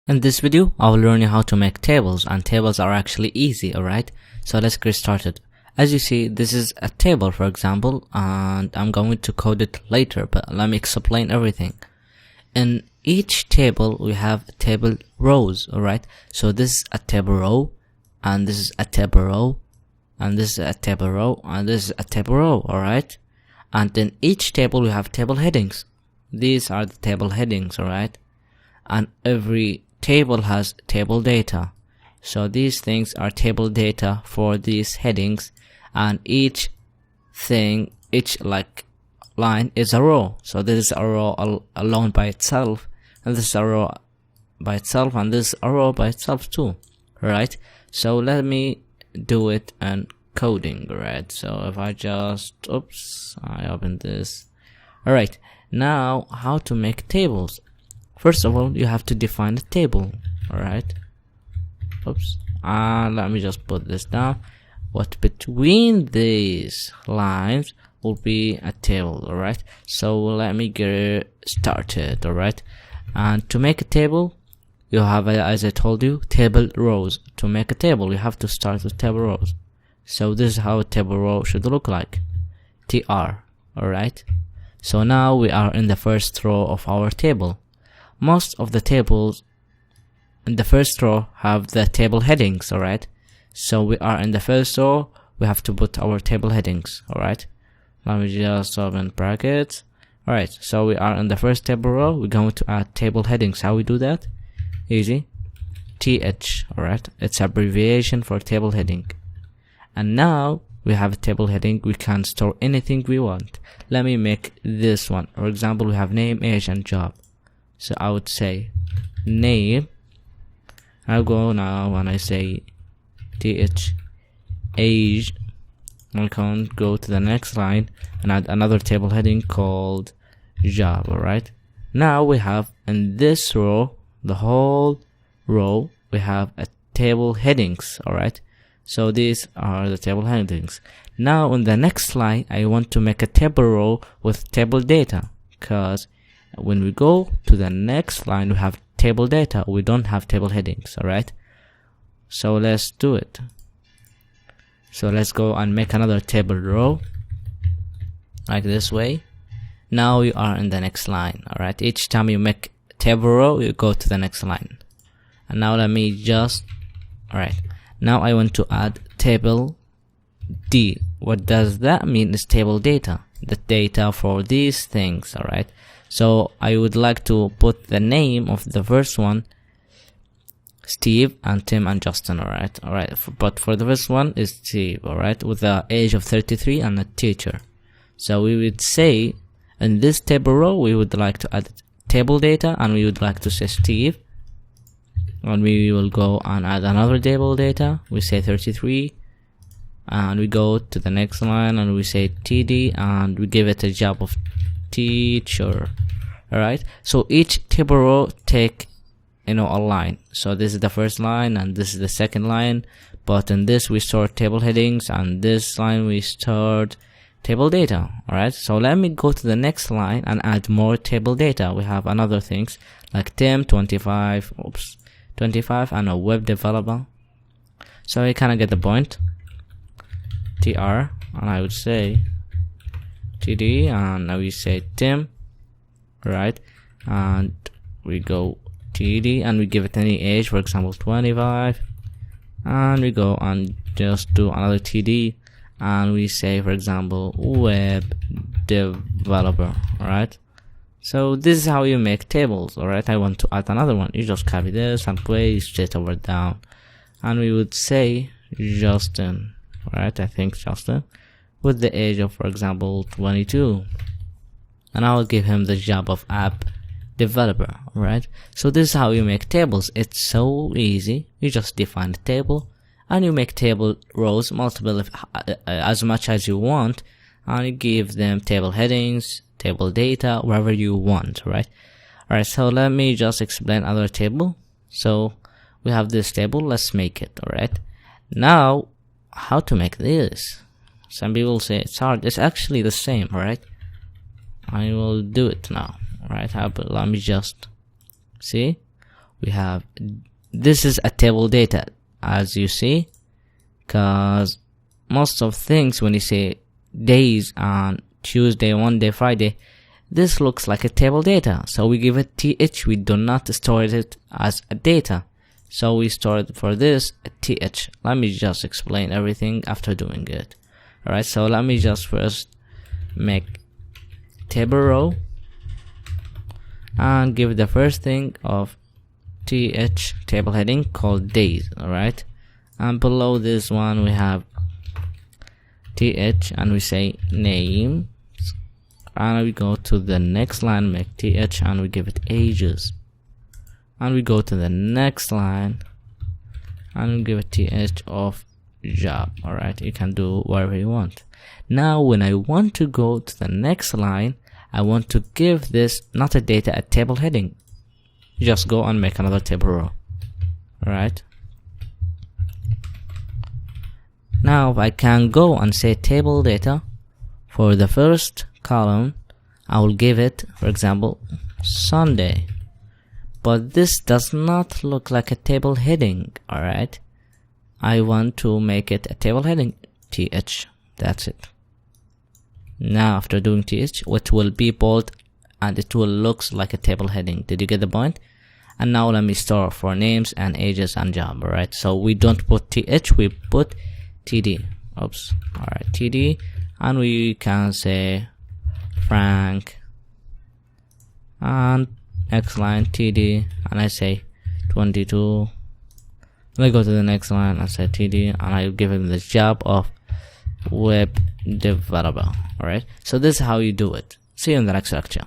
In this video, I will learn you how to make tables, and tables are actually easy, alright? So let's get started. As you see, this is a table, for example, and I'm going to code it later, but let me explain everything. In each table, we have table rows, alright? So this is a table row, and this is a table row, and this is a table row, and this is a table row, alright? And in each table, we have table headings. These are the table headings, alright? And every table has table data. So these things are table data for these headings, and each like line is a row. So this is a row alone by itself, and this is a row by itself, and this is a row by itself too, right? So let me do it in coding, right? So if I just I open this. Alright, now how to make tables. First of all, you have to define a table, alright? Let me just put this down. What between these lines will be a table, alright? So let me get started, alright? And to make a table, you have, as I told you, table rows. To make a table, you have to start with table rows. So this is how a table row should look like. TR, alright? So now we are in the first row of our table. Most of the tables in the first row have the table headings, alright? So we are in the first row, we have to put our table headings, alright? Let me just open brackets. Alright, so we are in the first table row, we're going to add table headings. How we do that? Easy. TH, alright? It's abbreviation for table heading. And now we have a table heading, we can store anything we want. Let me make this one. For example, we have name, age, and job. So I would say name. I'll go now when I say th age. I can go to the next line and add another table heading called job, alright? Now we have in this row, the whole row, we have a table headings, alright? So these are the table headings. Now in the next line, I want to make a table row with table data, because when we go to the next line, we have table data, we don't have table headings, alright? So let's do it. So let's go and make another table row like this way. Now you are in the next line, alright? Each time you make table row, you go to the next line. And now let me just, alright, now I want to add table D. What does that mean? Is table data, the data for these things, alright? So I would like to put the name of the first one, Steve, and Tim and Justin, alright? But for the first one is Steve, alright? With the age of 33 and a teacher. So we would say in this table row, we would like to add table data, and we would like to say Steve. And we will go and add another table data. We say 33. And we go to the next line and we say TD, and we give it a job of teacher. Alright, so each table row take a line. So this is the first line and this is the second line, but in this we store table headings, and this line we stored table data. Alright, so let me go to the next line and add more table data. We have another things like Tim 25 and a web developer. So you kind of get the point. TR, and I would say TD, and now we say Tim, right? And we go TD, and we give it any age, for example 25, and we go and just do another TD, and we say, for example, web developer. Alright, so this is how you make tables. Alright, I want to add another one. You just copy this and paste it over down, and we would say Justin. Alright, I think Justin, with the age of, for example, 22, and I will give him the job of app developer. Alright, so this is how you make tables. It's so easy. You just define the table, and you make table rows multiple as much as you want, and you give them table headings, table data, wherever you want. Right? Alright, so let me just explain other table. So we have this table, let's make it. Alright, now how to make this? Some people say it's hard. It's actually the same, right? I will do it now, right? Let me just see. we have, this is a table data, as you see, because most of things when you say days on Tuesday, Monday, Friday, this looks like a table data, so we give it th. We do not store it as a data, so we store it for this a th. Let me just explain everything after doing it. Alright, so let me just first make table row and give the first thing of th table heading called days. Alright, and below this one we have th, and we say name, and we go to the next line, make th, and we give it ages, and we go to the next line and we give it th of job. Alright, you can do whatever you want. Now when I want to go to the next line, I want to give this not a data, a table heading. Just go and make another table row. Alright, now I can go and say table data. For the first column I will give it, for example, Sunday, but this does not look like a table heading. Alright, I want to make it a table heading, th. That's it. Now after doing th, it will be bold and it will looks like a table heading. Did you get the point? And now let me store for names and ages and job. Alright, so we don't put th, we put td. Oops. Alright, td, and we can say Frank, and next line td, and I say 22. Let me go to the next line and say td, and I give him the job of web developer. Alright, so this is how you do it. See you in the next lecture.